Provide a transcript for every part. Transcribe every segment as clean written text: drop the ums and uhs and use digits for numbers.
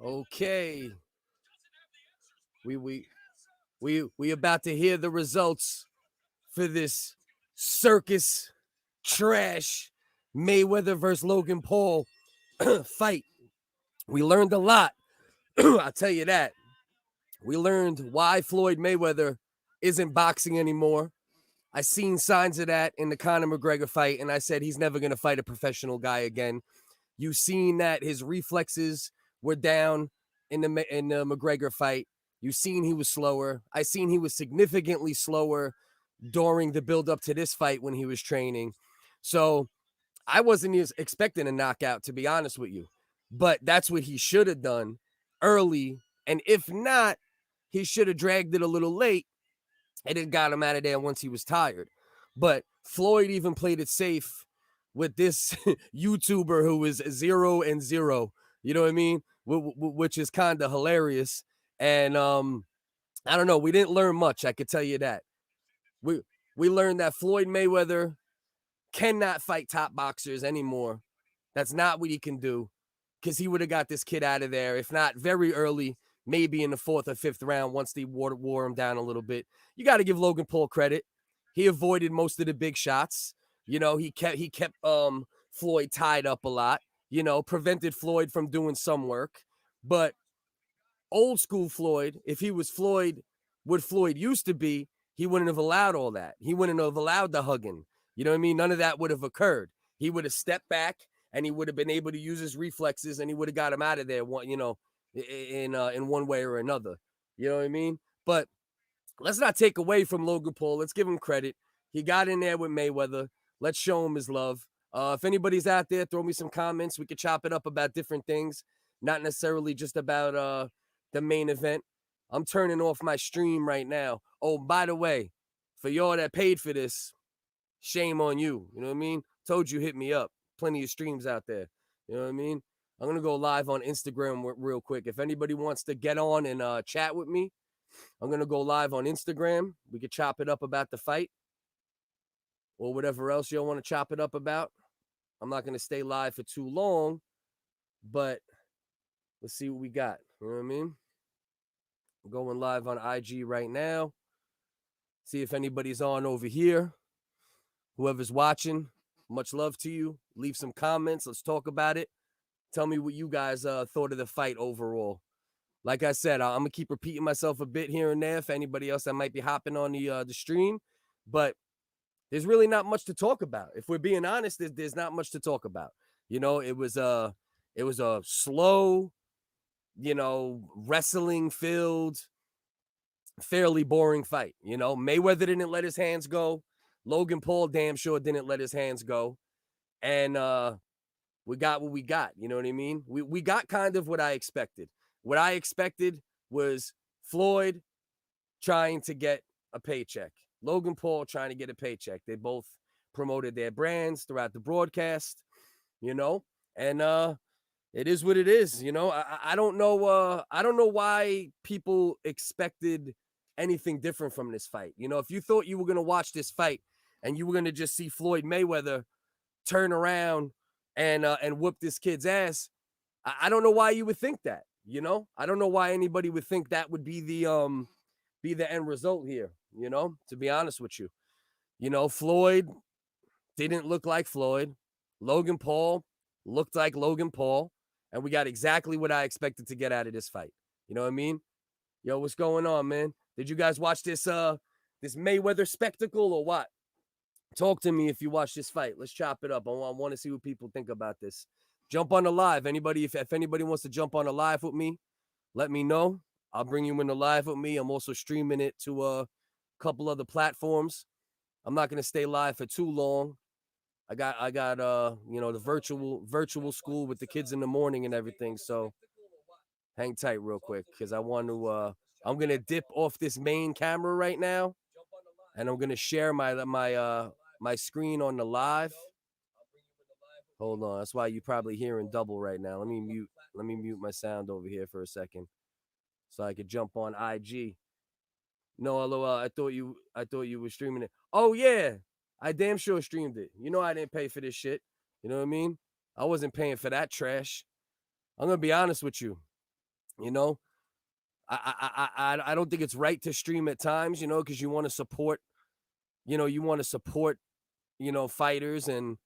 Okay. We about to hear the results for this circus trash Mayweather versus Logan Paul fight. We learned a lot. I'll tell you that. We learned why Floyd Mayweather isn't boxing anymore. I seen signs of that in the Conor McGregor fight, and I said he's never going to fight a professional guy again. You seen that his reflexes were down in the McGregor fight. You seen he was slower. I seen he was significantly slower during the build up to this fight when he was training. So I wasn't expecting a knockout, to be honest with you. But that's what he should have done early. And if not, he should have dragged it a little late and it got him out of there once he was tired. But Floyd even played it safe with this YouTuber who was 0-0. You know what I mean? Which is kind of hilarious. And I don't know. We didn't learn much. I could tell you that. We learned that Floyd Mayweather cannot fight top boxers anymore. That's not what he can do, because he would have got this kid out of there, if not very early, maybe in the 4th or 5th round once they wore him down a little bit. You got to give Logan Paul credit. He avoided most of the big shots. You know, he kept Floyd tied up a lot, you know, prevented Floyd from doing some work. But old school Floyd, if he was Floyd, what Floyd used to be, he wouldn't have allowed all that. He wouldn't have allowed the hugging. You know what I mean? None of that would have occurred. He would have stepped back and he would have been able to use his reflexes and he would have got him out of there, you know, in one way or another. You know what I mean? But let's not take away from Logan Paul. Let's give him credit. He got in there with Mayweather. Let's show him his love. If anybody's out there, throw me some comments. We could chop it up about different things, not necessarily just about the main event. I'm turning off my stream right now. Oh, by the way, for y'all that paid for this, shame on you. You know what I mean? Told you, hit me up. Plenty of streams out there. You know what I mean? I'm going to go live on Instagram real quick. If anybody wants to get on and chat with me, I'm going to go live on Instagram. We could chop it up about the fight or whatever else y'all want to chop it up about. I'm not going to stay live for too long, but let's see what we got. You know what I mean? I'm going live on IG right now. See if anybody's on over here. Whoever's watching, much love to you. Leave some comments. Let's talk about it. Tell me what you guys thought of the fight overall. Like I said, I'm going to keep repeating myself a bit here and there for anybody else that might be hopping on the stream. But there's really not much to talk about. If we're being honest, there's not much to talk about. You know, it was a slow, you know, wrestling filled, fairly boring fight. You know, Mayweather didn't let his hands go. Logan Paul damn sure didn't let his hands go. And we got what we got. You know what I mean? We got kind of what I expected. What I expected was Floyd trying to get a paycheck. Logan Paul trying to get a paycheck. They both promoted their brands throughout the broadcast, you know, and it is what it is. You know, I don't know. I don't know why people expected anything different from this fight. You know, if you thought you were going to watch this fight and you were going to just see Floyd Mayweather turn around and whoop this kid's ass, I don't know why you would think that. You know, I don't know why anybody would think that would be the end result here. You know, to be honest with you, you know, Floyd didn't look like Floyd. Logan Paul looked like Logan Paul, and we got exactly what I expected to get out of this fight. You know what I mean? Yo, what's going on, man? Did you guys watch this this Mayweather spectacle or what? Talk to me if you watch this fight. Let's chop it up. I want to see what people think about this. Jump on the live. Anybody, if anybody wants to jump on the live with me, let me know. I'll bring you in the live with me. I'm also streaming it to a couple other platforms. I'm not gonna stay live for too long. I got you know, the virtual school with the kids in the morning and everything. So hang tight real quick because I want to I'm gonna dip off this main camera right now and I'm gonna share my screen on the live. Hold on, that's why you probably hearing double right now. Let me mute my sound over here for a second so I could jump on IG. No, LOL. I thought you were streaming it. Oh yeah, I damn sure streamed it. You know I didn't pay for this shit. You know what I mean? I wasn't paying for that trash. I'm gonna be honest with you. You know, I don't think it's right to stream at times, you know, because you want to support, fighters and,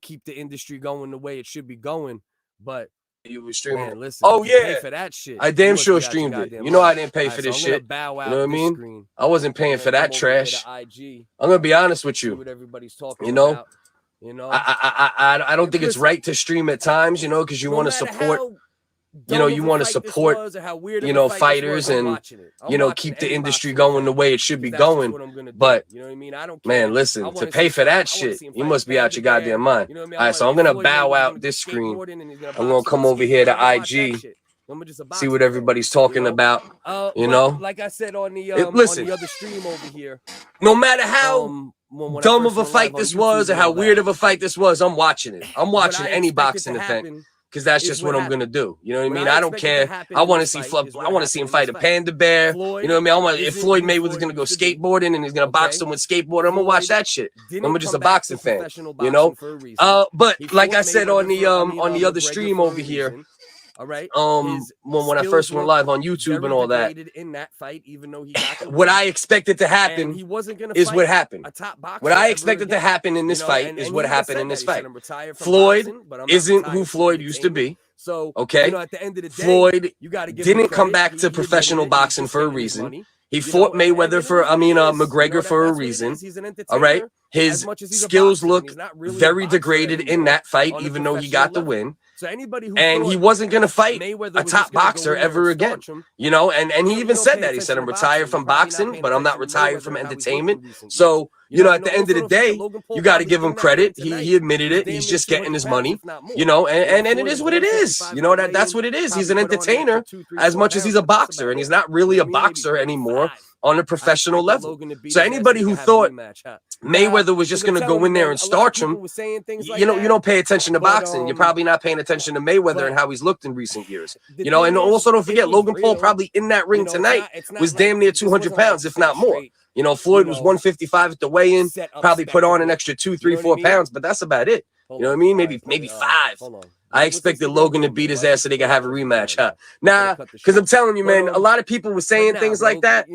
keep the industry going the way it should be going. But you were streaming. man, listen, Oh if you pay yeah, for that shit, I damn sure streamed it. You know I didn't pay for this shit. Bow out, you know what I mean? Screen, I wasn't paying for that trash. IG, I'm gonna be honest with you. what everybody's talking you know, about. You know, I don't think it's right to stream at times, you know, because you want to support. You want to support, fighters and, keep the industry going the way it should be going. But, you know what I mean? I don't care. Man, listen, to pay for that shit, you must be out your goddamn mind. All right, so I'm going to bow out this screen. I'm going to come over here to IG, see what everybody's talking about, Like I said on the other stream over here. No matter how dumb of a fight this was or how weird of a fight this was, I'm watching it. I'm watching any boxing event. Because that's just what I'm gonna do. You know what I mean? I don't care. I want to see him fight a panda bear. You know what I mean? If Floyd Mayweather's gonna go skateboarding and he's gonna box someone skateboarding, I'm gonna watch that shit. I'm just a boxing fan. You know? But like I said on the other stream over here. All right. When I first went live on YouTube and all that, in that fight, even though he got what I expected to happen is what happened. What I expected to happen in this fight is what happened in this fight. Floyd isn't who Floyd used to be. So okay, at the end of the day, Floyd didn't come back to professional boxing for a reason. He fought Mayweather McGregor for a reason. All right, his skills look very degraded in that fight, even though he got the win. So anybody who and he wasn't going to fight a top boxer ever again, and he even said that. He said, I'm retired from boxing, but I'm not retired from entertainment. So, at the end of the day, you got to give him credit. He admitted it. He's just getting his money, and it is what it is. That's what it is. He's an entertainer as much as he's a boxer, and he's not really a boxer anymore on a professional level. So anybody who thought Mayweather was just going to go in there and starch him, you don't pay attention to boxing. You're probably not paying attention to Mayweather and how he's looked in recent years. And also don't forget, Logan Paul probably in that ring tonight was damn near 200 pounds, if not more. Floyd was 155 at the weigh-in, probably put on an extra 2, 3, 4 pounds, but that's about it. You know what I mean? Maybe 5. I expected Logan to beat his ass so they could have a rematch, huh? Nah, because I'm telling you, man, a lot of people were saying things like that.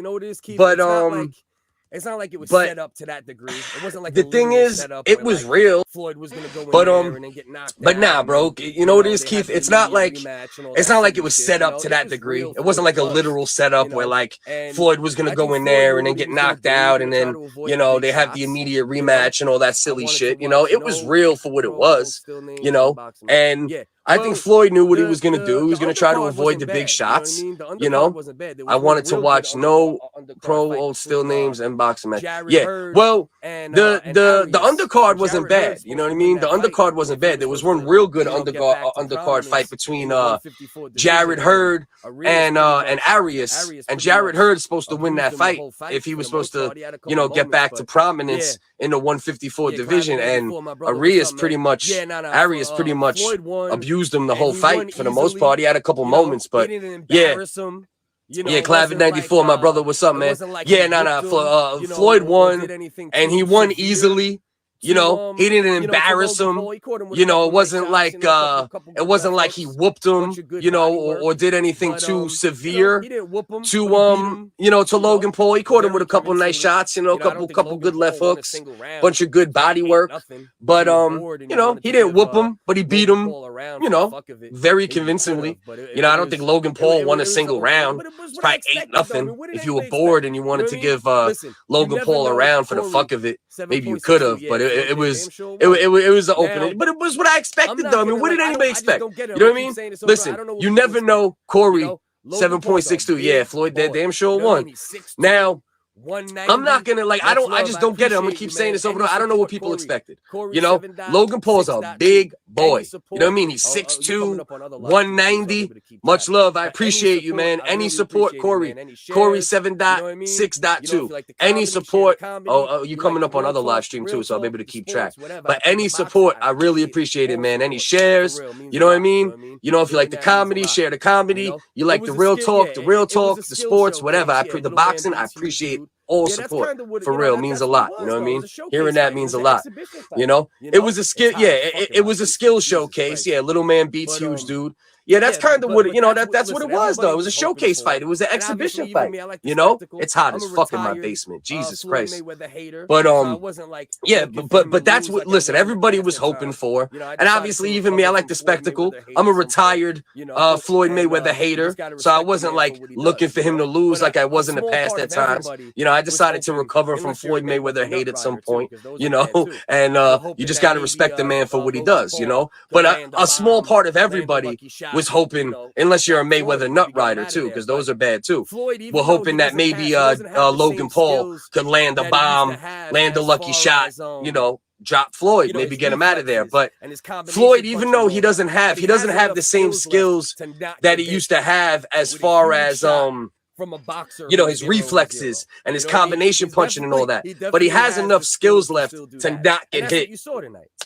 But it's not like it was set up to that degree. It wasn't like the thing is, it was real. Floyd was gonna go in there and then get knocked but nah, bro. You know what it is, Keith? It's not like it was set up to that degree. It wasn't like a literal setup where like Floyd was gonna go in there and then get knocked out, and then they have the immediate rematch and all that silly shit. It was real for what it was. And I think Floyd knew what he was going to do. He was going to try to avoid the big shots. I wanted to watch no pro old still names and boxing match. Yeah, well, the undercard wasn't bad. You know what I mean? The undercard wasn't bad. There was one real good undercard fight between Jared Hurd and Arias. And Jared Hurd's supposed to win that fight if he was supposed to, get back to prominence in the 154 division. And Arias pretty much abused him the whole fight for the most part. He had a couple moments, but yeah. Clavid 94, my brother, what's up, man? Floyd won, and he won easily. He didn't embarrass him. It wasn't like he whooped him, or did anything too severe to Logan Paul. He caught him with a couple of nice shots, a couple good left hooks, bunch of good body work. But he didn't whoop him, but he beat him, very convincingly. I don't think Logan Paul won a single round. It's probably 8-0. If you were bored and you wanted to give Logan Paul a round for the fuck of it, maybe you could have, but it was the opening, but it was what I expected, though. I mean, what did anybody expect? You know what I mean? Listen, you never know. Corey, 7.62. Yeah, Floyd damn sure won. Now, I'm not gonna I just don't get it. I'm gonna keep saying this over and over. I don't know what people expected. Logan Paul's a big boy. You know what I mean? He's 6'2", 190. Much love. I appreciate you, man. Any support, Corey. Corey 7.6.2. Any support. Oh, you coming up on other live stream too, so I'm able to keep track. But any support, I really appreciate it, man. Any shares, you know what I mean? If you like the comedy, share the comedy. You like the real talk, the sports, whatever. The boxing, I appreciate all support. For real, means a lot. You know what I mean? Hearing that means a lot. You know, it was a skill. Yeah, it was a skill showcase. Yeah, little man beats huge dude. Yeah, that's kind of what, you know, that's what it was, though. It was a showcase fight. It was an exhibition fight. You know, it's hot as fuck in my basement. Jesus Christ. But yeah, but that's what, listen, everybody was hoping for. And obviously, even me, I like the spectacle. I'm a retired Floyd Mayweather hater. So I wasn't like looking for him to lose like I was in the past at times. You know, I decided to recover from Floyd Mayweather hate at some point, you know, and you just got to respect the man for what he does, you know. But a small part of everybody was hoping, unless you're a Mayweather nut rider too, because those are bad too. We're hoping that maybe Logan Paul could land a bomb, land a lucky shot, you know, drop Floyd, maybe get him out of there. But Floyd, even though he doesn't have the same skills that he used to have as far as from a boxer, you know, his reflexes and his combination punching and all that, but he has enough skills left to not get hit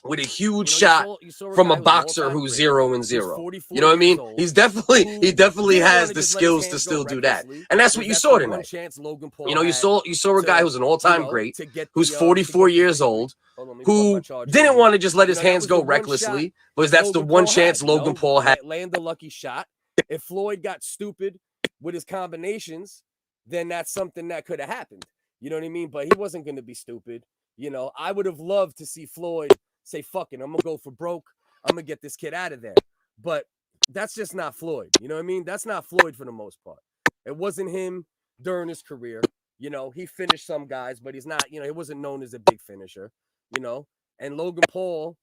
with a huge shot from a boxer who's 0-0. You know what I mean? He definitely has the skills to still do that, and that's what you saw tonight. You know, you saw a guy who's an all-time great, who's 44 years old, who didn't want to just let his hands go recklessly, because that's the one chance Logan Paul had. Land the lucky shot. If Floyd got stupid with his combinations, then that's something that could have happened. You know what I mean? But he wasn't going to be stupid. You know, I would have loved to see Floyd say, fuck it, I'm going to go for broke. I'm going to get this kid out of there. But that's just not Floyd. You know what I mean? That's not Floyd for the most part. It wasn't him during his career. You know, he finished some guys, but he's not, you know, he wasn't known as a big finisher, you know. And Logan Paul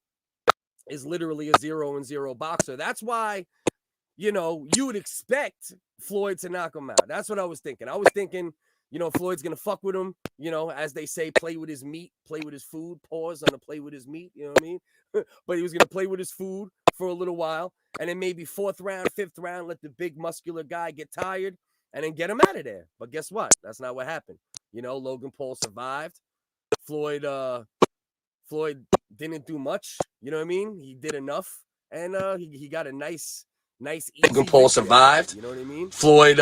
is literally a 0-0 boxer. That's why, you know, you would expect Floyd to knock him out. That's what I was thinking. I was thinking, you know, Floyd's going to fuck with him, you know, as they say, play with his meat, play with his food, pause on the play with his meat, you know what I mean? But he was going to play with his food for a little while, and then maybe 4th round, 5th round, let the big muscular guy get tired, and then get him out of there. But guess what? That's not what happened. You know, Logan Paul survived. Floyd didn't do much, you know what I mean? He did enough, and he got a nice Logan Paul survived. You know what I mean? Floyd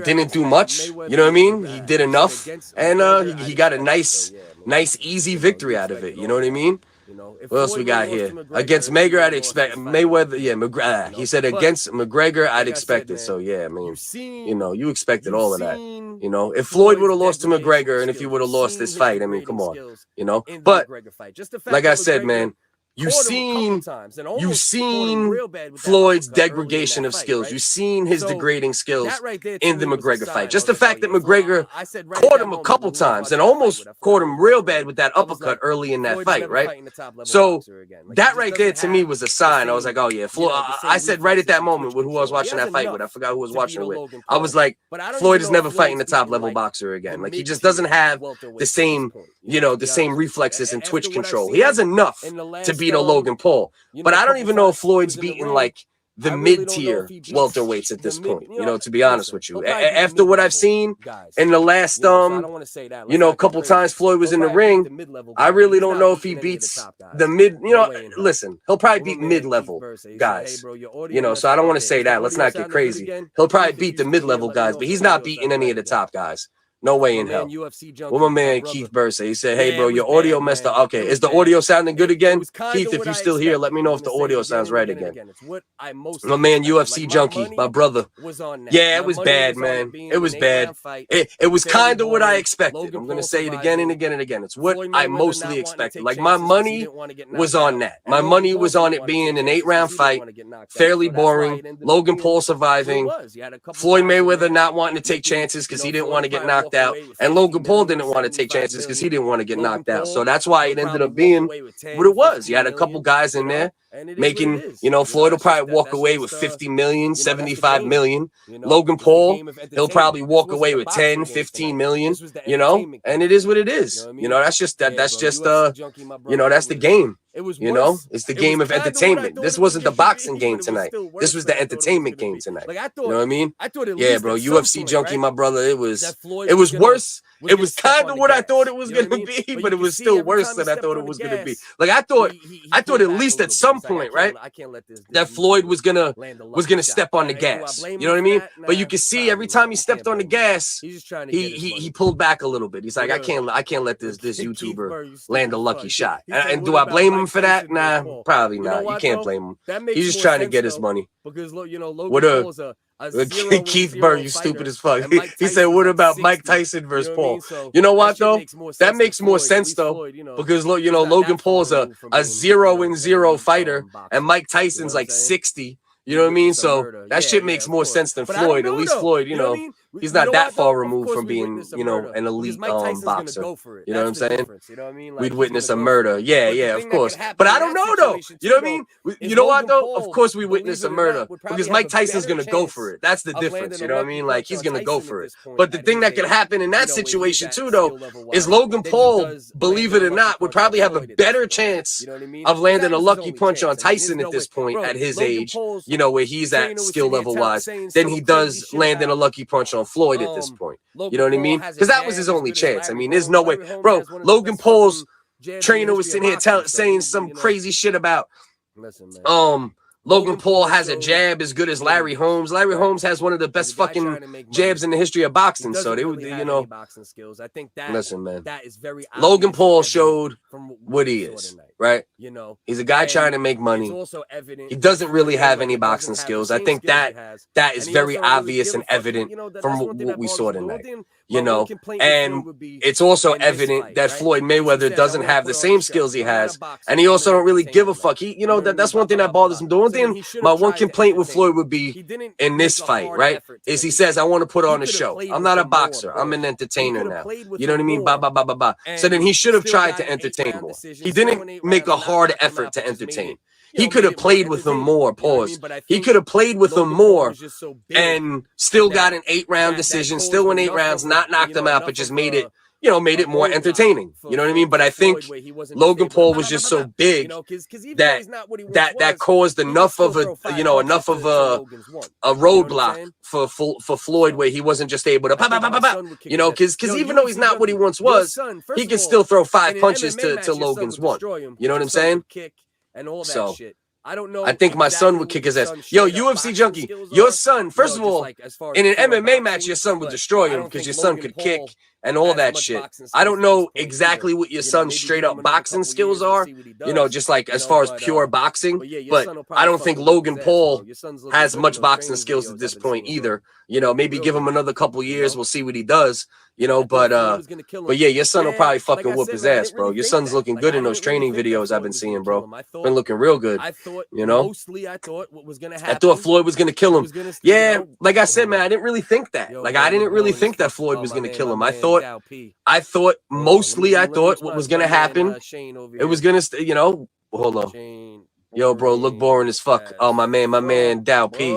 didn't do much. You know what I mean? He did enough, and he got a nice easy victory out of it. You know what I mean? What else we got here? Against Mayweather, I'd expect Mayweather. Yeah, he said against McGregor, I'd expect it. So yeah, I mean, you know, you expected all of that. You know, if Floyd would have lost to McGregor, and if he would have lost this fight, I mean, come on, you know. But like I said, man, you've seen Floyd's degradation of skills. You've seen his degrading skills in the McGregor fight. Just the fact that McGregor caught him a couple times and almost caught him real bad with that uppercut early in that fight, right? So that right there to me was a sign. I was like, oh yeah, Floyd. I said right at that moment with who I was watching that fight with, I forgot who I was watching it with. I was like, Floyd is never fighting a top level boxer again. Like, he just doesn't have the same, you know, the same reflexes and twitch control. He has enough to beat a Logan Paul, but I don't even know if Floyd's beating like the mid-tier welterweights at this point, you know, to be honest with you. After what I've seen in the last, you know, couple times Floyd was in the ring, I really don't know if he beats the mid, you know, listen, he'll probably beat mid-level guys, you know, so I don't want to say that. Let's not get crazy. He'll probably beat the mid-level guys, but he's not beating any of the top guys. No way in hell. What my man Keith Burr said. He said, hey, bro, your audio messed up. Okay, is the audio sounding good again? Keith, if you're still here, let me know if the audio sounds right again. My man UFC Junkie, my brother. Yeah, it was bad, man. It was bad. It was kind of what I expected. I'm going to say it again and again and again. It's what I mostly expected. Like, my money was on that. My money was on it being an 8-round fight, fairly boring, Logan Paul surviving, Floyd Mayweather not wanting to take chances because he didn't want to get knocked out, and Logan Paul didn't want to take chances because he didn't want to get knocked out. So that's why it ended up being what it was. You had a couple guys in there making, you know, Floyd will probably walk away with 50 million, 75 million. Logan Paul, he'll probably walk away with 10, 15 million, you know, and it is what it is. You know, that's just you know, that's the game. You know, it's the game of entertainment. This wasn't the boxing game tonight. This was the entertainment game tonight. You know what I mean? Yeah, bro, UFC Junkie, my brother. It was worse it was kind of what I thought it was going to be, but it was still worse than I thought it was going to be. Like I thought at least at some point, right, that Floyd was gonna step on the gas. You know what I mean? But you can see every time he stepped on the gas, he pulled back a little bit. He's like, I can't let this YouTuber land a lucky shot. And do I blame him for that? Nah, probably not. You can't blame him. He's just trying to get his money. Because Logan Paul's Keith Burr, you stupid as fuck. He said, "What about Mike Tyson versus Paul?" You know what though? That makes more sense though, because Logan Paul's a 0-0 fighter, and Mike Tyson's like 60. You know what I mean? So that shit makes more sense than Floyd. At least Floyd, he's not that far removed from being, an elite boxer. You know what I'm saying? We'd witness a murder. Yeah, of course. But I don't know though. You know what I mean? You know what though? Of course we witness a murder because Mike Tyson's gonna go for it. That's the difference. You know what I mean? Like he's gonna go for it. But the thing that could happen in that situation too, though, is Logan Paul, believe it or not, would probably have a better chance of landing a lucky punch on Tyson at this point at his age. Where he's at skill level wise, than he does landing a lucky punch on Floyd at this point. You know what I mean? Because that was his only chance. I mean, there's no way, bro. Logan Paul's trainer was sitting here saying some crazy shit about Logan Paul has a jab as good as Larry Holmes. Larry Holmes has one of the best fucking jabs in the history of boxing. So they would, boxing skills. I think that. Listen, man. That is very. Logan Paul showed what he is, right? He's a guy trying to make money. Also evident. He doesn't really have any boxing skills. I think that is very obvious and evident from what we saw tonight. And it's also evident that Floyd Mayweather doesn't have the same skills he has, and he also don't really give a fuck. That's one thing that bothers him. The one thing, my one complaint with Floyd would be in this fight, right? Is he says, I want to put on a show. I'm not a boxer. I'm an entertainer now. You know what I mean? Ba, ba, ba, ba, ba. So then he should have tried to entertain more. He didn't make a hard effort to entertain. He could have played with them more, pause. He could have played with them more and still got an 8-round decision, still won 8 rounds, not knocked them out, but just made it, made it more entertaining. You know what I mean? But I think Logan Paul was just so big that caused enough of a roadblock for Floyd where he wasn't just able to because even though he's not what he once was, he can still throw 5 punches to Logan's 1. You know what I'm saying? And all that shit. I don't know. I think my son would kick his ass. Yo, UFC junkie, your son, first of all, in an MMA match, your son would destroy him because your son could kick and all that shit. I don't know exactly what your son's straight up boxing skills are, just like as far as pure boxing. But I don't think Logan Paul has much boxing skills at this point either. Maybe give him another couple years. We'll see what he does. But yeah, your son will probably fucking whoop his ass, bro. Your son's looking good in those training videos I've been seeing, bro. Been looking real good. I thought what was gonna happen. I thought Floyd was gonna kill him. Yeah, like I said, man, I didn't really think that. Like I didn't really think that Floyd was gonna kill him. I thought what was gonna happen. It was gonna, hold on. Yo, bro, look boring as fuck. Oh, my man, Dow P.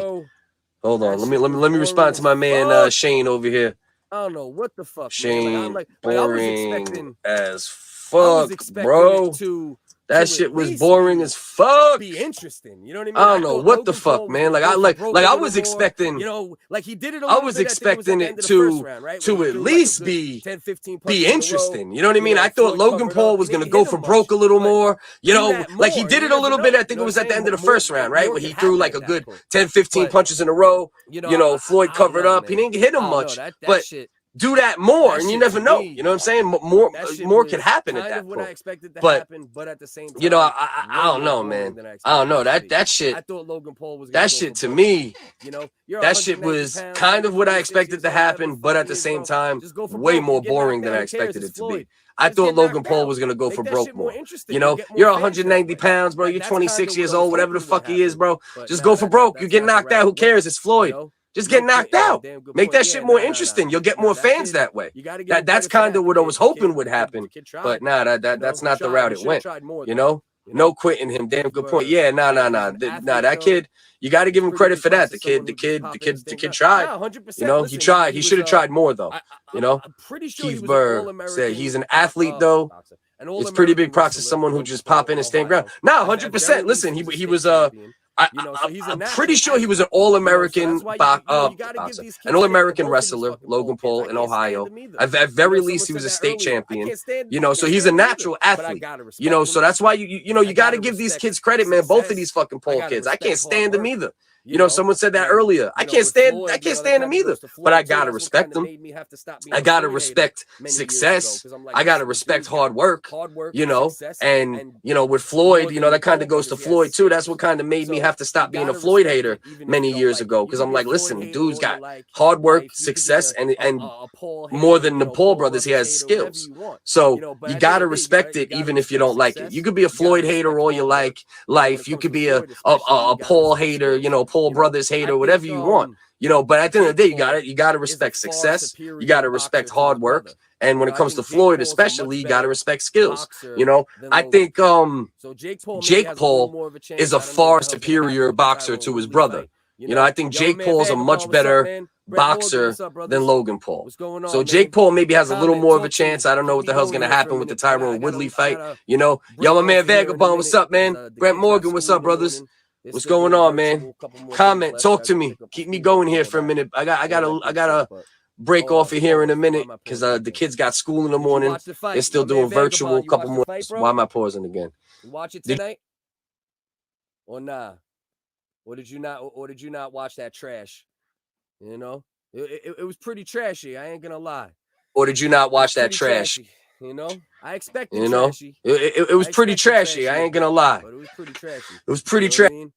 Hold on, let me respond to my man Shane over here. I don't know what the fuck. Shane, boring as fuck, bro. That shit was boring as fuck. Be interesting, you know what I mean? I don't know what the fuck, man. Like I was expecting, like he did it. I was expecting it to at least be interesting. You know what I mean? I thought Logan Paul was gonna go for broke a little more. Like he did it a little bit. I think it was at the end of the first round, right, where he threw like a good 10, 15 punches in a row. Floyd covered up. He didn't hit him much, but do that more, and you never know. You know what I'm saying? More could happen at that point. I expected to happen, but at the same time, I don't know, man. I don't know that shit. I thought Logan Paul was that shit to me. That shit was kind of what I expected to happen, but at the same time, way more boring than I expected it to be. I thought Logan Paul was gonna go for broke more. You're 190 pounds, bro. You're 26 years old, whatever the fuck he is, bro. Just go for broke. You get knocked out. Who cares? It's Floyd. Just get knocked out. Make that shit more interesting. You'll get more fans that way. That's kind of what I was hoping would happen. But nah, that's not the route it went. No quitting him. Damn good point. Yeah, nah. That kid, you got to give him credit for that. The kid tried. He tried. He should have tried more though. Keith Burr said he's an athlete though. It's pretty big props to someone who just pop in and stand ground. Nah, 100%. Listen, he was I'm pretty sure he was an All-American an All-American wrestler, Logan Paul in Ohio. At very least, he was a state champion. So he's a natural athlete. So that's why you got to give these kids credit, man. Both of these fucking Paul kids, I can't stand them either. Someone said that earlier. I can't stand them either. But I gotta respect them. I gotta respect success. I gotta respect hard work. And with Floyd, that kind of goes to Floyd too. That's what kind of made me have to stop being a Floyd hater many years ago. Because I'm like, listen, dude's got hard work, success, and more than the Paul brothers, he has skills. So you gotta respect it, even if you don't like it. You could be a Floyd hater all your life. You could be a Paul hater, Paul brothers hater, whatever you want. But at the end of the day, you gotta respect success. You gotta respect hard work. And when it comes to Floyd, especially, you gotta respect skills. I think Jake Paul is a far superior boxer to his brother. I think Jake Paul's a much better boxer than Logan Paul. So Jake Paul maybe has a little more of a chance. I don't know what the hell's gonna happen with the Tyrone Woodley fight. Yo, my man Vagabond, what's up, man? Brent Morgan, what's up, brothers? What's going on, man? Comment, talk to me. Keep me going here for a minute. I gotta break off of here in a minute because the kids got school in the morning. They're still doing virtual. Couple more. Why am I pausing again? Watch it tonight or nah? Or did you not watch that trash? It was pretty trashy. I ain't gonna lie. Or did you not watch that trash? I expected trashy. It was pretty trashy. I ain't gonna lie. But it was pretty trashy. It was pretty trashy.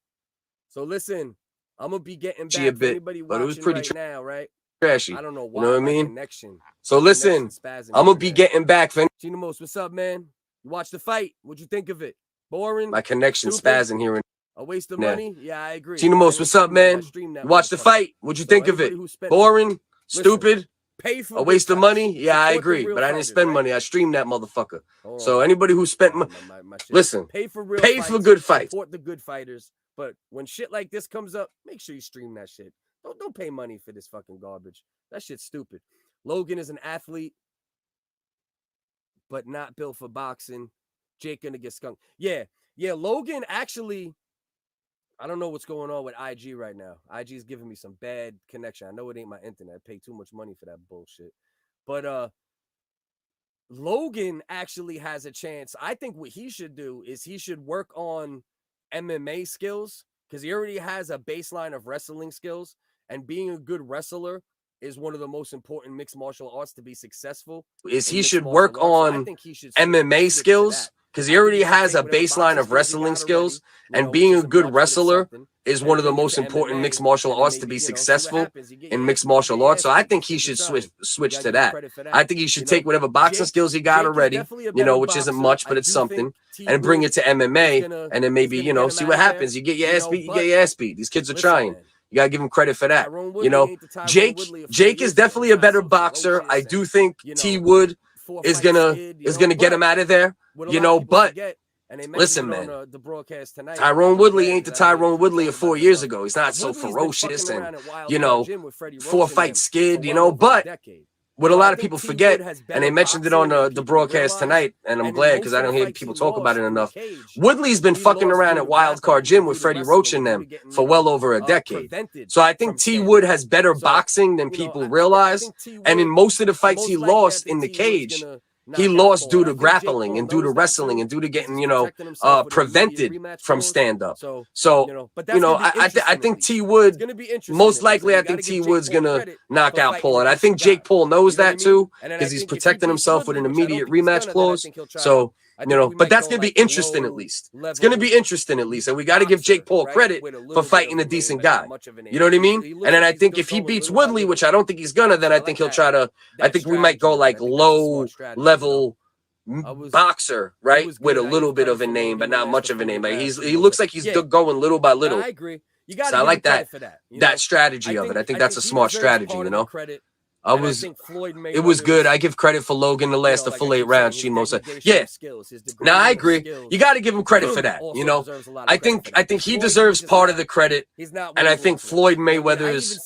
So listen, I'm gonna be getting back to anybody watching, but it was pretty right now, right? Trashy. I don't know why. You know what I mean? Connection. So listen, I'm gonna be getting back. Most, what's up, man? You watched the fight. What'd you think of it? Boring? My connection spazzing here. A waste of money? Yeah, I agree. Most, what's up, man? You watched the fight. What'd you think of it? Boring? Stupid? A waste of money? Yeah, I agree. But I didn't spend money. I streamed that motherfucker. So anybody who spent money, listen, pay for good fights. Support the good fighters. But when shit like this comes up, make sure you stream that shit. Don't pay money for this fucking garbage. That shit's stupid. Logan is an athlete, but not built for boxing. Jake gonna get skunked. Yeah. Logan actually, I don't know what's going on with IG right now. IG is giving me some bad connection. I know it ain't my internet. I pay too much money for that bullshit. But Logan actually has a chance. I think what he should do is he should work on MMA skills because he already has a baseline of wrestling skills. And being a good wrestler is one of the most important mixed martial arts to be successful. He should work on MMA skills because he already has a baseline of wrestling skills. And being a good wrestler is one of the most important mixed martial arts to be successful in mixed martial arts. So I think he should switch to that. I think he should take whatever boxing skills he got already, which isn't much, but it's something, and bring it to MMA. And then maybe, see what happens. You get your ass beat. These kids are trying. You gotta give him credit for that. Jake is definitely a better boxer. I do think T Wood is gonna get him out of there. But listen, man, Tyrone Woodley ain't the Tyrone Woodley of 4 years ago. He's not so ferocious and 4-fight skid. But what a lot of people forget, and they mentioned it on the broadcast tonight, and I'm glad because I don't hear people talk about it enough. Woodley's been fucking around at Wild Card Gym with Freddie Roach and them for well over a decade. So I think T Wood has better boxing than people realize. And in most of the fights he lost in the cage, he lost due to grappling and due to wrestling and due to getting, prevented from stand-up. So, I think T Wood, most likely, I think T Wood's going to knock out Paul. And I think Jake Paul knows that too because he's protecting himself with an immediate rematch clause. So, but that's going to be interesting at least. It's going to be interesting at least. And we got to give Jake Paul credit for fighting a decent guy. You know what I mean? And then I think if he beats Woodley, which I don't think he's gonna, then I think he'll try to, I think we might go like low level boxer, right? With a little bit of a name, but not much of a name. Like he looks like he's going little by little. I agree. So I like that strategy of it. I think that's a smart strategy, It was good. I give credit for Logan to last the full 8 rounds. Chimo said, "Yeah, now I agree. You got to give him credit for that. I think he deserves part of the credit, and I think Floyd Mayweather's,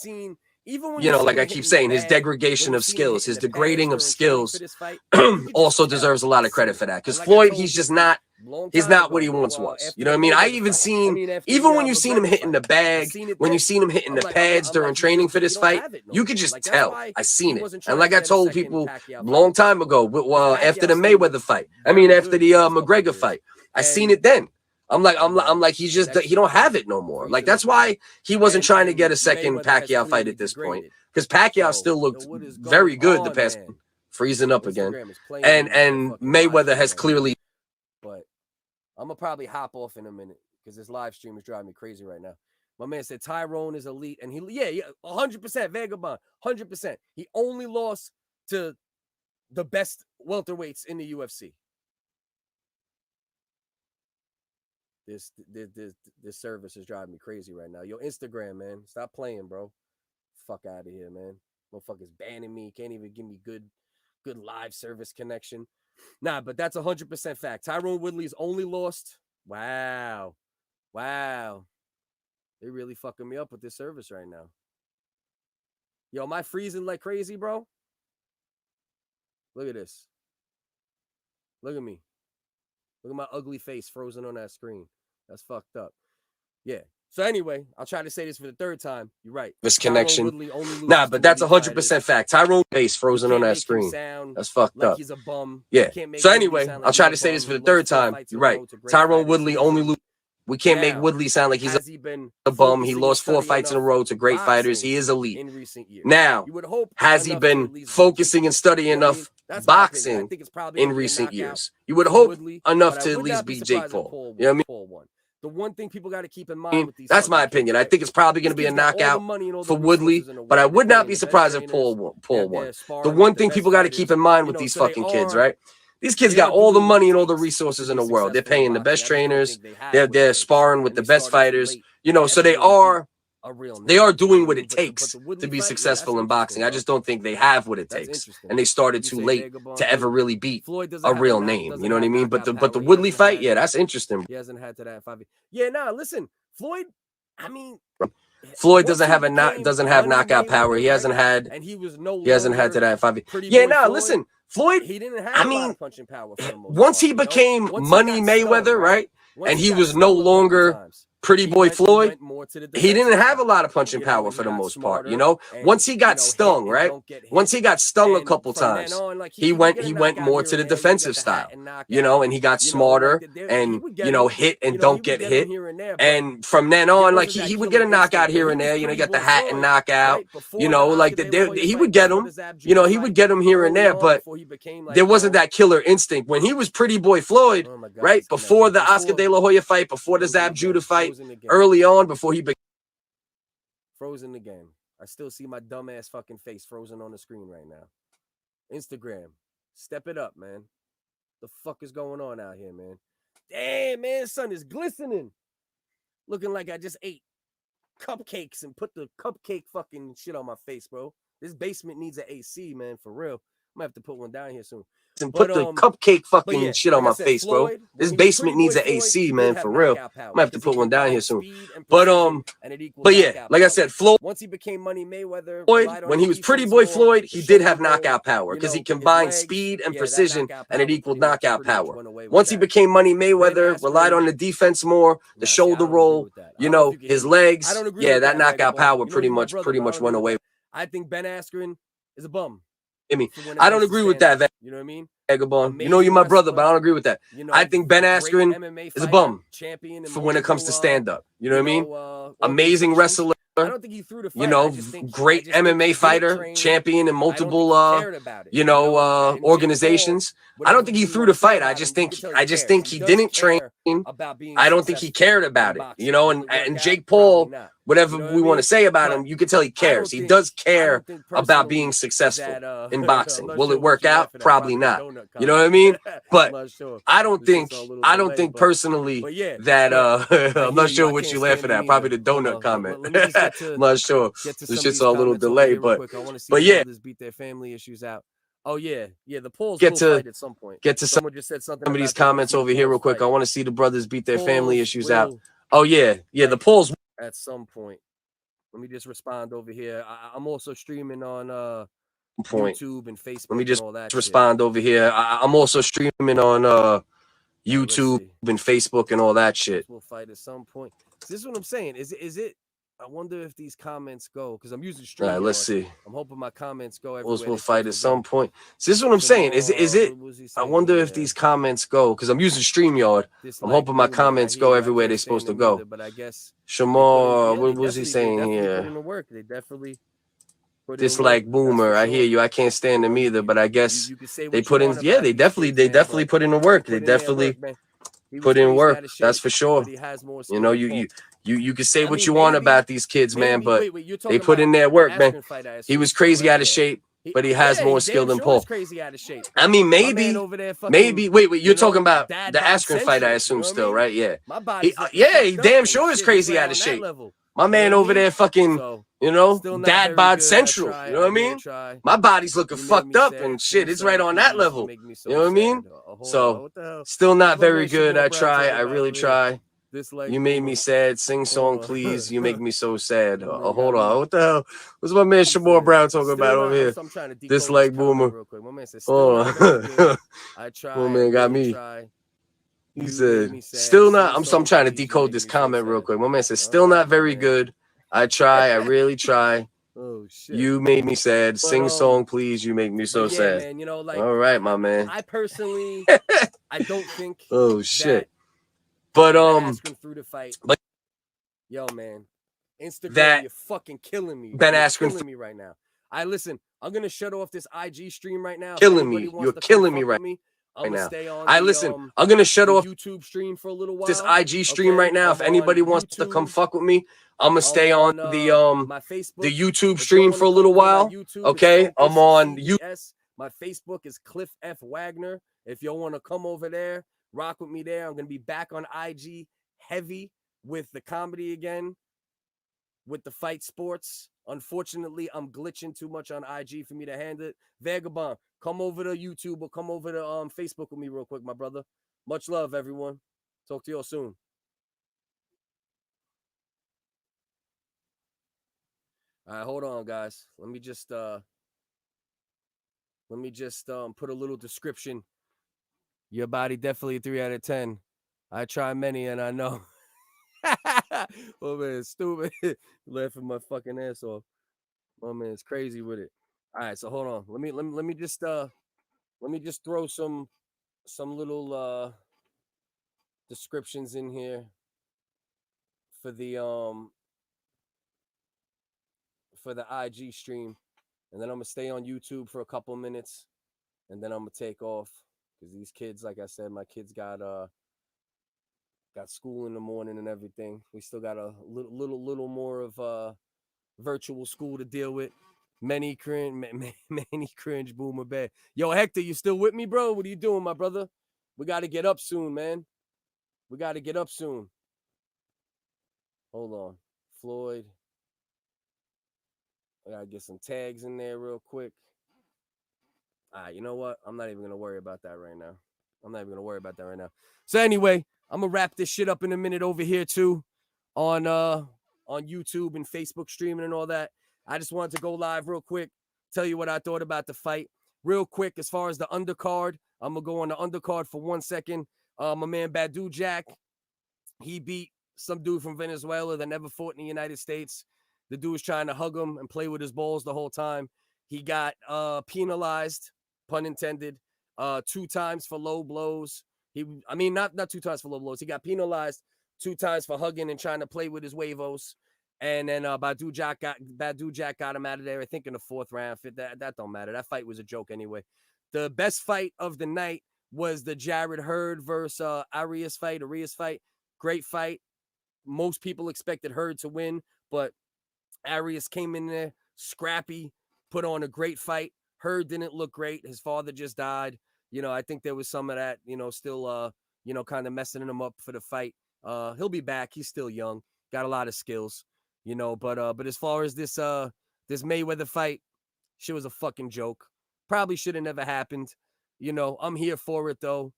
like I keep saying, his degradation of skills, his degrading of skills, also deserves a lot of credit for that. Because Floyd, he's just not He's not what he once was. You know what I mean? I even seen, even when you seen him hitting the bag, when you seen him hitting the pads during training for this fight, you could just tell. I seen it. And like I told people a long time ago, after the Mayweather fight, after the McGregor fight, I seen it then. I'm like, he don't have it no more. Like, that's why he wasn't trying to get a second Pacquiao fight at this point, because Pacquiao still looked very good the past, freezing up again, and Mayweather has clearly. But I'm gonna probably hop off in a minute because this live stream is driving me crazy right now. My man said Tyrone is elite, and he 100% Vagabond, 100%. He only lost to the best welterweights in the UFC. This service is driving me crazy right now. Yo, Instagram, man, stop playing, bro. Fuck out of here, man. Motherfuckers banning me. Can't even give me good live service connection. Nah, but that's 100% fact. Tyrone Woodley's only lost. Wow. They really fucking me up with this service right now. Yo, am I freezing like crazy, bro? Look at this. Look at me. Look at my ugly face frozen on that screen. That's fucked up. Yeah. So anyway, I'll try to say this for the third time. You're right. This connection. Nah, but that's 100% fact. Tyrone face frozen on that screen. That's fucked up. He's a bum. Yeah. So anyway, I'll try to say this for the third time. You're right. Tyrone Woodley only lose. We can't make Woodley sound like he's a bum. He lost 4 fights in a row to great fighters. He is elite. Now, has he been focusing and studying enough boxing in recent years? You would hope enough to at least beat Jake Paul. You know what I mean? The one thing people got to keep in mind with these, that's my opinion. I think it's probably going to be a knockout for Woodley, but I would not be surprised if Paul won. The one thing people got to keep in mind with these fucking kids, right? These kids got all the money and all the resources in the world. They're paying the best trainers. They're sparring with the best fighters. You know, so they are doing what it takes to be successful in boxing. I just don't think they have what it takes, and they started too late to ever really beat a real name. You know what I mean? But the Woodley fight, yeah, that's interesting. He hasn't had to that 5. Yeah, nah. Listen, Floyd. I mean, Floyd doesn't have knockout power. He hasn't had to that 5. Yeah, nah. Listen, Floyd. He didn't have a lot of punching power for the most once part, he became Money Mayweather, right? And he was no longer Pretty Boy Floyd, he didn't have a lot of punching power for the most part, you know. Once he got stung, right? Once he got stung a couple times, he went more to the defensive style, you know, and he got smarter and, you know, hit and don't get hit. And from then on, like he would get a knockout here and there, you know, he got the hat and knockout, you know, like he would get him, you know, he would get him here and there, but there wasn't that killer instinct when he was Pretty Boy Floyd, right? Before the Oscar De La Hoya fight, before the Zab Judah fight. Early on, before he frozen again. I still see my dumbass fucking face frozen on the screen right now. Instagram, step it up, man. The fuck is going on out here, man? Damn, man, sun is glistening. Looking like I just ate cupcakes and put the cupcake fucking shit on my face, bro. This basement needs an AC, man, for real. I'm gonna have to put one down here soon. And put the cupcake fucking shit on my face, bro. This basement needs an AC, man, for real. I'm gonna have to put one down here soon. But yeah, like I said, Floyd, once he became Money Mayweather, when he was Pretty Boy Floyd, he did have knockout power because he combined speed and precision, and it equaled knockout power. Once he became Money Mayweather, relied on the defense more, the shoulder roll, you know, his legs. Yeah, that knockout power pretty much went away. I think Ben Askren is a bum. I don't agree with that, you know what I mean? Vagabond. You know you're my brother, but I don't agree with that. I think Ben Askren is a bum for when it comes to stand-up. You know what I mean? Amazing wrestler. I don't think he threw the fight. You know, great MMA fighter, champion in multiple, you know, organizations. I don't think he threw the fight. I just think he didn't train. I don't think he cared about it. You know, and Jake Paul, whatever we want to say about him, you can tell he cares. He does care about being successful in boxing. Will it work out? Probably not. You know what I mean? But I don't think personally that I'm not sure what you're laughing at. Probably the donut comment. I'm not sure. This shit's all a little delayed, but yeah. Beat their family issues out. Oh yeah, the Pauls get to at some point. Get to some of these comments over here real quick. I want to see the brothers beat their family issues out. Oh yeah, the Pauls at some point. Let me just respond over here. I'm also streaming on YouTube and Facebook. Let me just respond over here. I'm also streaming on YouTube and Facebook and all that shit. We'll fight at some point. This is what I'm saying. Is it? I wonder if these comments go, because I'm using StreamYard. All right, let's see. I'm hoping my comments go everywhere. We'll fight at some point. So this is what I'm saying. Is it? I wonder if these comments go, because I'm using StreamYard. I'm hoping my comments go everywhere they're supposed to go. But I guess Shamar, what was he saying here? They definitely Dislike Boomer. I hear you. I can't stand them either, but I guess they put in. Yeah, they definitely put in the work. They definitely put in work. That's for sure. You know, you can say what you want about these kids, man, but they put in their work, man. He was crazy out of shape, but he has more skill than Paul. I mean, maybe. Wait. You're talking about the Askren fight, I assume, still, right? Yeah. He damn sure is crazy out of shape. My man over there fucking, you know, dad bod central. You know what I mean? My body's looking fucked up and shit. It's right on that level. You know what I mean? So, still not very good. I try. I really try. You made me sad. Sing song, please. You make me so sad. Hold on. What the hell? What's my man Shamar Brown talking about over here? Dislike Boomer. Hold on. My man got me. He said, still not. I'm trying to decode this comment real quick. My man said, still not very good. I try. I really try. Oh shit. You made me sad. Sing song, please. You make me so sad. Man, you know, like, all right, my man. I personally, I don't think. Oh shit. But through the fight. But yo, man, Instagram, you're fucking killing me. Ben Askren killing me right now. Listen. I'm gonna shut off this IG stream right now. Killing me. You're killing me right now. I'm gonna stay on. Listen. I'm gonna shut off YouTube stream for a little while. This IG stream right now. If anybody wants to come fuck with me, I'm gonna stay on my Facebook, the YouTube stream for a little while. Okay, I'm on YouTube. My Facebook is Cliff F Wagner. If y'all want to come over there, rock with me there. I'm gonna be back on IG heavy with the comedy again, with the fight sports. Unfortunately, I'm glitching too much on IG for me to handle it. Vagabond, come over to YouTube or come over to Facebook with me real quick, my brother. Much love, everyone. Talk to y'all soon. All right, hold on, guys. Let me just put a little description. Your body definitely 3 out of 10. I try many and I know. Oh man, stupid. Laughing my fucking ass off. Oh man, it's crazy with it. All right, so hold on. Let me just throw some little descriptions in here for the IG stream, and then I'm gonna stay on YouTube for a couple minutes, and then I'm gonna take off because these kids, like I said, my kids got school in the morning and everything. We still got a little more of virtual school to deal with. Many cringe, Boomer bad. Yo, Hector, you still with me, bro? What are you doing, my brother? We got to get up soon, man. We got to get up soon. Hold on. Floyd. I got to get some tags in there real quick. All right, you know what? I'm not even going to worry about that right now. So anyway, I'm going to wrap this shit up in a minute over here too on YouTube and Facebook streaming and all that. I just wanted to go live real quick, tell you what I thought about the fight. Real quick, as far as the undercard, I'm going to go on the undercard for 1 second. My man Badou Jack, he beat some dude from Venezuela that never fought in the United States. The dude was trying to hug him and play with his balls the whole time. He got penalized, pun intended, 2 times for low blows. Not 2 times for low blows. He got penalized 2 times for hugging and trying to play with his huevos. And then Badou Jack got him out of there, I think, in the 4th round. That don't matter. That fight was a joke anyway. The best fight of the night was the Jared Hurd versus Arias fight. Great fight. Most people expected Hurd to win, but Arias came in there scrappy, put on a great fight. Hurd didn't look great. His father just died. You know, I think there was some of that, still, kind of messing him up for the fight. He'll be back. He's still young. Got a lot of skills, but as far as this Mayweather fight, shit was a fucking joke. Probably should have never happened. I'm here for it though.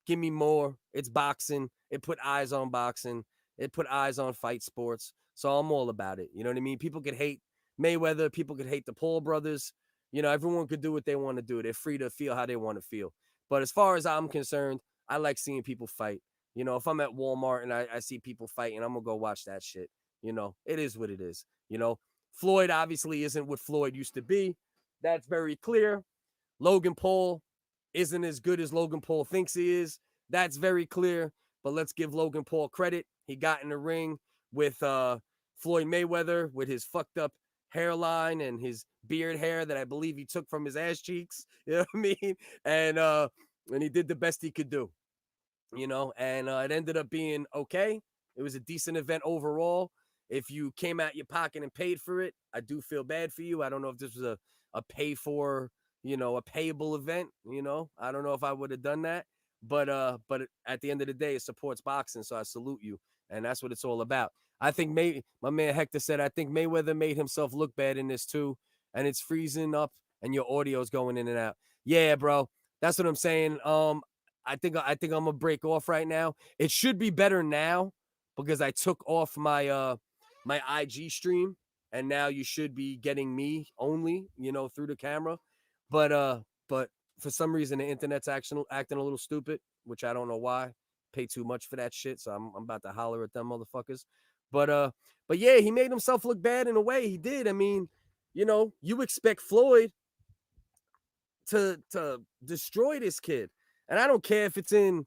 Give me more. It's boxing. It put eyes on boxing. It put eyes on fight sports. So I'm all about it. You know what I mean? People could hate Mayweather. People could hate the Paul brothers. Everyone could do what they want to do. They're free to feel how they want to feel. But as far as I'm concerned, I like seeing people fight. You know, if I'm at Walmart and I see people fighting, I'm going to go watch that shit. You know, it is what it is. You know, Floyd obviously isn't what Floyd used to be. That's very clear. Logan Paul isn't as good as Logan Paul thinks he is. That's very clear. But let's give Logan Paul credit. He got in the ring with Floyd Mayweather with his fucked up hairline and his beard hair that I believe he took from his ass cheeks. You know what I mean? And he did the best he could do. You know, and it ended up being okay. It was a decent event overall. If you came out your pocket and paid for it, I do feel bad for you. I don't know if this was a pay for, you know, a payable event. You know, I don't know if I would have done that. But at the end of the day, it supports boxing, so I salute you. And that's what it's all about. I think my man Hector said, I think Mayweather made himself look bad in this too. And it's freezing up and your audio's going in and out. Yeah, bro. That's what I'm saying. I think I'm gonna break off right now. It should be better now because I took off my my IG stream and now you should be getting me only, you know, through the camera. But for some reason the internet's acting a little stupid, which I don't know why. Pay too much for that shit, so I'm about to holler at them motherfuckers. But yeah, he made himself look bad in a way. He did. I mean, you know, you expect Floyd to destroy this kid. And I don't care if it's in,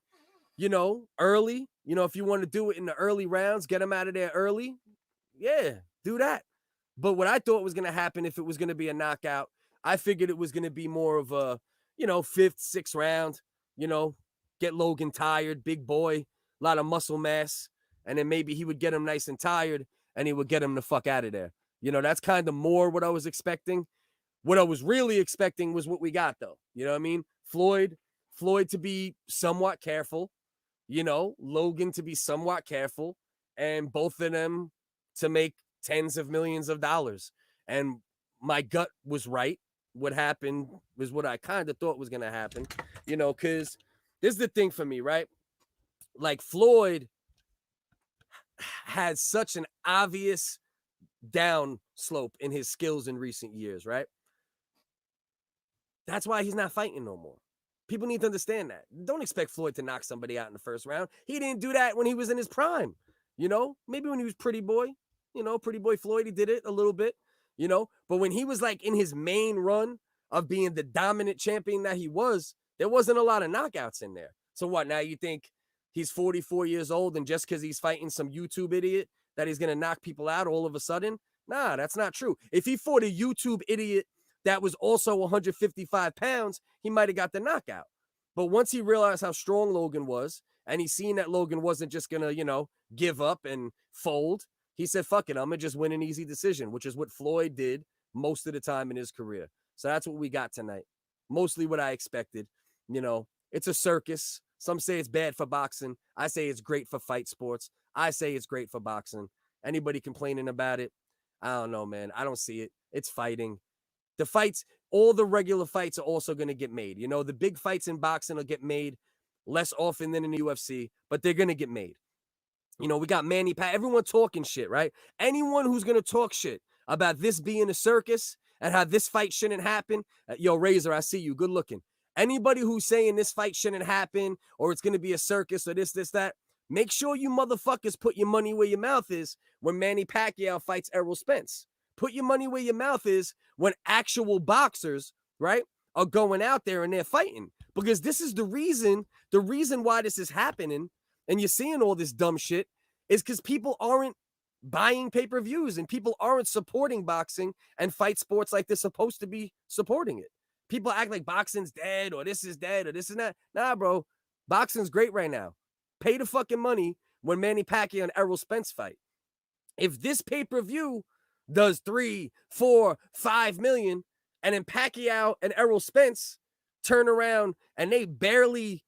you know, early, you know, if you want to do it in the early rounds, get him out of there early. Yeah, do that. But what I thought was going to happen if it was going to be a knockout, I figured it was going to be more of a, you know, 5th, 6th round, you know, get Logan tired, big boy, a lot of muscle mass. And then maybe he would get him nice and tired and he would get him the fuck out of there. You know, that's kind of more what I was expecting. What I was really expecting was what we got, though. You know what I mean? Floyd to be somewhat careful, you know, Logan to be somewhat careful, and both of them to make tens of millions of dollars. And my gut was right. What happened was what I kind of thought was going to happen, you know, because this is the thing for me, right? Like Floyd had such an obvious down slope in his skills in recent years, right? That's why he's not fighting no more. People need to understand that. Don't expect Floyd to knock somebody out in the first round. He didn't do that when he was in his prime. You know, maybe when he was pretty boy, you know, pretty boy Floyd, he did it a little bit, you know, but when he was like in his main run of being the dominant champion that he was, there wasn't a lot of knockouts in there. So what, now you think he's 44 years old and just because he's fighting some YouTube idiot that he's going to knock people out all of a sudden? Nah, that's not true. If he fought a YouTube idiot that was also 155 pounds, he might have got the knockout. But once he realized how strong Logan was, and he seen that Logan wasn't just going to, you know, give up and fold, he said, fuck it, I'm going to just win an easy decision, which is what Floyd did most of the time in his career. So that's what we got tonight. Mostly what I expected. You know, it's a circus. Some say it's bad for boxing. I say it's great for fight sports. I say it's great for boxing. Anybody complaining about it? I don't know, man. I don't see it. It's fighting. The fights, all the regular fights are also going to get made. You know, the big fights in boxing will get made less often than in the UFC, but they're going to get made. You know, we got Manny Pat, everyone talking shit, right? Anyone who's going to talk shit about this being a circus and how this fight shouldn't happen, yo, Razor, I see you, good looking. Anybody who's saying this fight shouldn't happen or it's going to be a circus or this, that, make sure you motherfuckers put your money where your mouth is when Manny Pacquiao fights Errol Spence. Put your money where your mouth is when actual boxers, right, are going out there and they're fighting. Because this is the reason why this is happening and you're seeing all this dumb shit is because people aren't buying pay-per-views and people aren't supporting boxing and fight sports like they're supposed to be supporting it. People act like boxing's dead or this is dead or this is not. Nah, bro. Boxing's great right now. Pay the fucking money when Manny Pacquiao and Errol Spence fight. If this pay-per-view does 3, 4, 5 million, and then Pacquiao and Errol Spence turn around and they barely,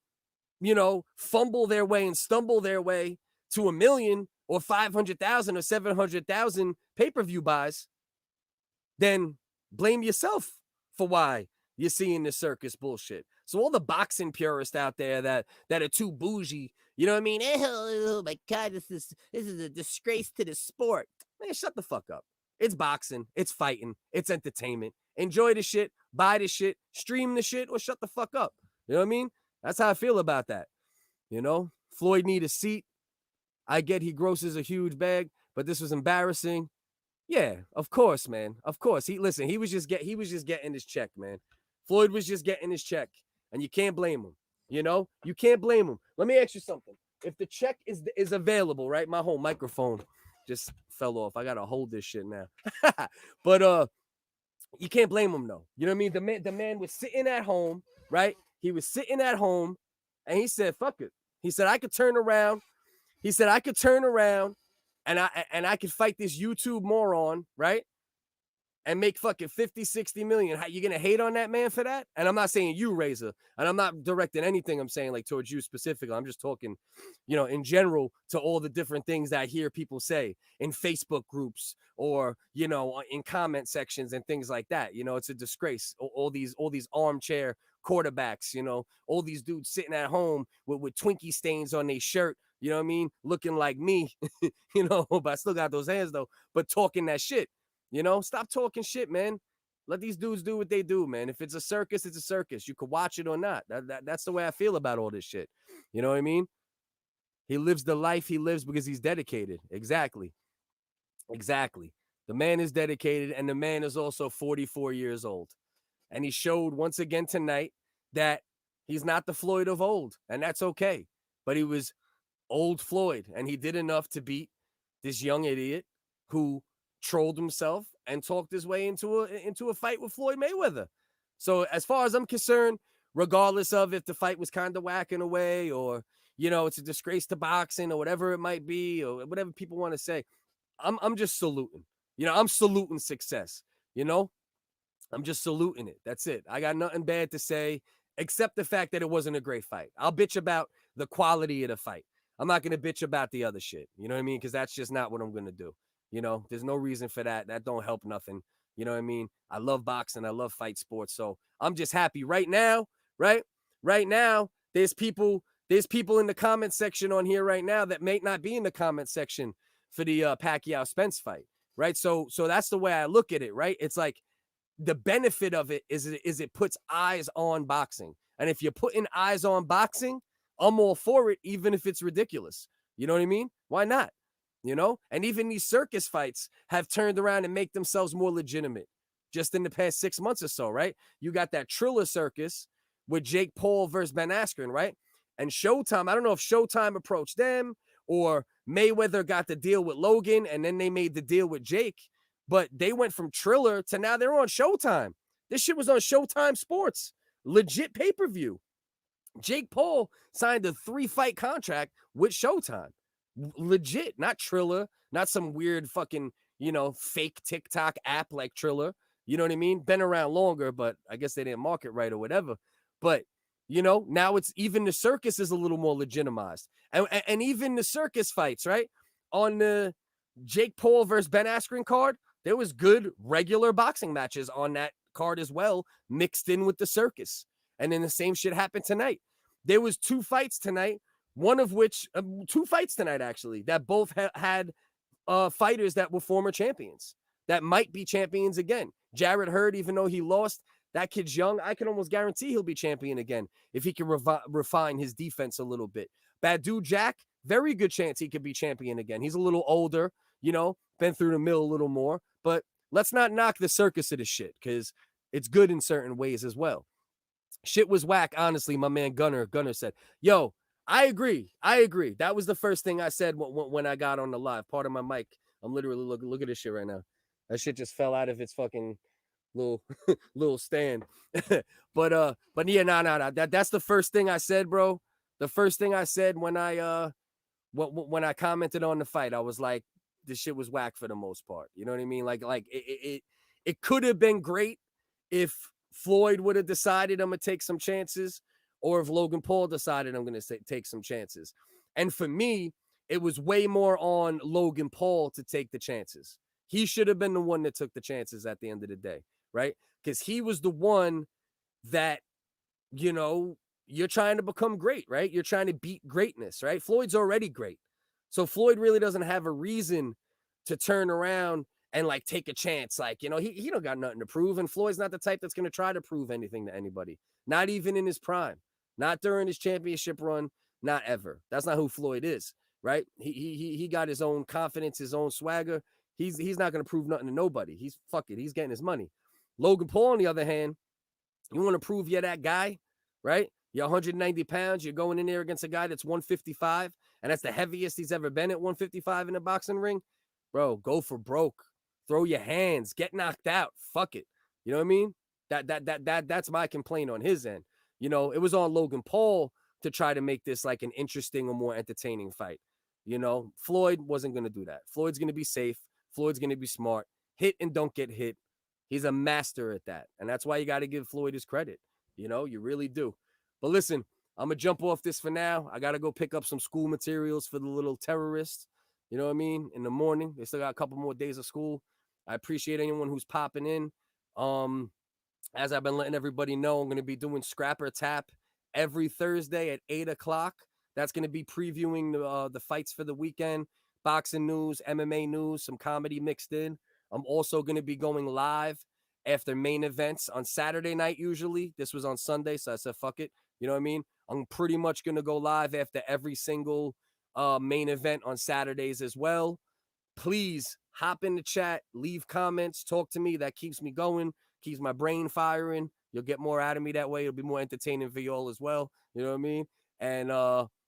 you know, fumble their way and stumble their way to 1 million or 500,000 or 700,000 pay-per-view buys, then blame yourself for why you're seeing this circus bullshit. So all the boxing purists out there that are too bougie, you know what I mean? Oh my God, this is a disgrace to the sport. Man, shut the fuck up. It's boxing. It's fighting. It's entertainment. Enjoy the shit. Buy the shit. Stream the shit or shut the fuck up. You know what I mean? That's how I feel about that. You know, Floyd need a seat. I get he grosses a huge bag, but this was embarrassing. Yeah, of course, man. Of course. He was just getting his check, man. Floyd was just getting his check, and you can't blame him. You know, you can't blame him. Let me ask you something. If the check is available, right? My whole microphone just fell off. I gotta hold this shit now. But you can't blame him though. You know what I mean? The man was sitting at home, right? He was sitting at home, and he said, "Fuck it." He said, "I could turn around." He said, "I could turn around, and I could fight this YouTube moron, right? And make fucking 50, 60 million. How you gonna hate on that man for that?" And I'm not saying you, Razor, and I'm not directing anything I'm saying like towards you specifically. I'm just talking, you know, in general to all the different things that I hear people say in Facebook groups or, you know, in comment sections and things like that. You know, it's a disgrace. All these armchair quarterbacks, you know, all these dudes sitting at home with Twinkie stains on their shirt, you know what I mean? Looking like me, you know, but I still got those hands though, but talking that shit. You know, stop talking shit, man. Let these dudes do what they do, man. If it's a circus, it's a circus. You could watch it or not. That's the way I feel about all this shit. You know what I mean? He lives the life he lives because he's dedicated. Exactly. Exactly. The man is dedicated, and the man is also 44 years old. And he showed once again tonight that he's not the Floyd of old, and that's okay. But he was old Floyd, and he did enough to beat this young idiot who trolled himself and talked his way into a fight with Floyd Mayweather. So as far as I'm concerned, regardless of if the fight was kind of whack in a way, or, you know, it's a disgrace to boxing or whatever it might be, or whatever people want to say, I'm just saluting. You know, I'm saluting success. You know, I'm just saluting it. That's it. I got nothing bad to say except the fact that it wasn't a great fight. I'll bitch about the quality of the fight. I'm not going to bitch about the other shit. You know what I mean? Because that's just not what I'm going to do. You know, there's no reason for that. That don't help nothing. You know what I mean? I love boxing. I love fight sports. So I'm just happy right now, right? Right now, there's people in the comment section on here right now that may not be in the comment section for the Pacquiao-Spence fight, right? So that's the way I look at it, right? It's like the benefit of it is it puts eyes on boxing. And if you're putting eyes on boxing, I'm all for it, even if it's ridiculous. You know what I mean? Why not? You know, and even these circus fights have turned around and make themselves more legitimate just in the past 6 months or so, right? You got that Triller circus with Jake Paul versus Ben Askren, right? And Showtime, I don't know if Showtime approached them or Mayweather got the deal with Logan and then they made the deal with Jake, but they went from Triller to now they're on Showtime. This shit was on Showtime Sports, legit pay-per-view. Jake Paul signed a 3-fight contract with Showtime. Legit, not Triller, not some weird fucking, you know, fake TikTok app like Triller. You know what I mean? Been around longer, but I guess they didn't market right or whatever. But, you know, now it's even the circus is a little more legitimized. And even the circus fights, right? On the Jake Paul versus Ben Askren card, there was good regular boxing matches on that card as well, mixed in with the circus. And then the same shit happened tonight. There was 2 fights tonight, one of which, 2 fights tonight, actually, that both had fighters that were former champions that might be champions again. Jarrett Hurd, even though he lost, that kid's young. I can almost guarantee he'll be champion again if he can refine his defense a little bit. Badou Jack, very good chance he could be champion again. He's a little older, you know, been through the mill a little more. But let's not knock the circus of this shit because it's good in certain ways as well. Shit was whack, honestly, my man Gunner said. Yo, I agree. That was the first thing I said when I got on the live. Part of my mic. I'm literally look at this shit right now. That shit just fell out of its fucking little stand. but yeah, nah. That's the first thing I said, bro. The first thing I said when I commented on the fight, I was like, this shit was whack for the most part. You know what I mean? Like it could have been great if Floyd would have decided I'm going to take some chances, or if Logan Paul decided I'm going to take some chances. And for me, it was way more on Logan Paul to take the chances. He should have been the one that took the chances at the end of the day, right? Because he was the one that, you know, you're trying to become great, right? You're trying to beat greatness, right? Floyd's already great. So Floyd really doesn't have a reason to turn around and like take a chance. Like, you know, he don't got nothing to prove. And Floyd's not the type that's going to try to prove anything to anybody, not even in his prime, not during his championship run, Not ever. That's not who Floyd is, right? He got his own confidence, his own swagger. He's not going to prove nothing to nobody. He's getting his money. Logan Paul, on the other hand, you want to prove you're that guy, right? You're 190 pounds. You're going in there against a guy that's 155, and that's the heaviest he's ever been at 155 in a boxing ring. Bro, go for broke. Throw your hands. Get knocked out. Fuck it. You know what I mean? That's my complaint on his end. You know, it was on Logan Paul to try to make this like an interesting or more entertaining fight. You know, Floyd wasn't going to do that. Floyd's going to be safe. Floyd's going to be smart. Hit and don't get hit. He's a master at that. And that's why you got to give Floyd his credit. You know, you really do. But listen, I'm going to jump off this for now. I got to go pick up some school materials for the little terrorist. You know what I mean? In the morning. They still got a couple more days of school. I appreciate anyone who's popping in. As I've been letting everybody know, I'm going to be doing Scrapper Tap every Thursday at 8 o'clock. That's going to be previewing the fights for the weekend. Boxing news, MMA news, some comedy mixed in. I'm also going to be going live after main events on Saturday night usually. This was on Sunday, so I said, fuck it. You know what I mean? I'm pretty much going to go live after every single main event on Saturdays as well. Please hop in the chat, leave comments, talk to me. That keeps me going, keeps my brain firing. You'll get more out of me that way. It'll be more entertaining for y'all as well. You know what I mean? And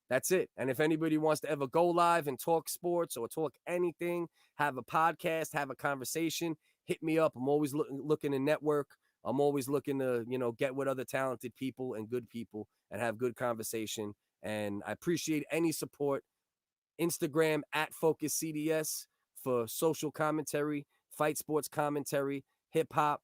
that's it. And if anybody wants to ever go live and talk sports or talk anything, have a podcast, have a conversation, hit me up. I'm always looking to network. I'm always looking to, you know, get with other talented people and good people and have good conversation. And I appreciate any support. Instagram at Focus CDS for social commentary, fight sports commentary, hip hop.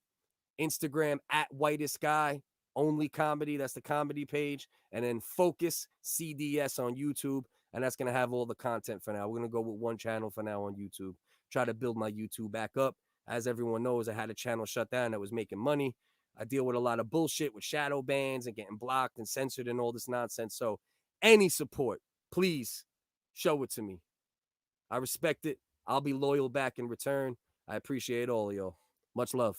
Instagram at Whitest Guy, only comedy. That's the comedy page. And then Focus CDS on YouTube. And that's going to have all the content for now. We're going to go with one channel for now on YouTube. Try to build my YouTube back up. As everyone knows, I had a channel shut down that was making money. I deal with a lot of bullshit with shadow bans and getting blocked and censored and all this nonsense. So any support, please show it to me. I respect it. I'll be loyal back in return. I appreciate all of y'all. Much love.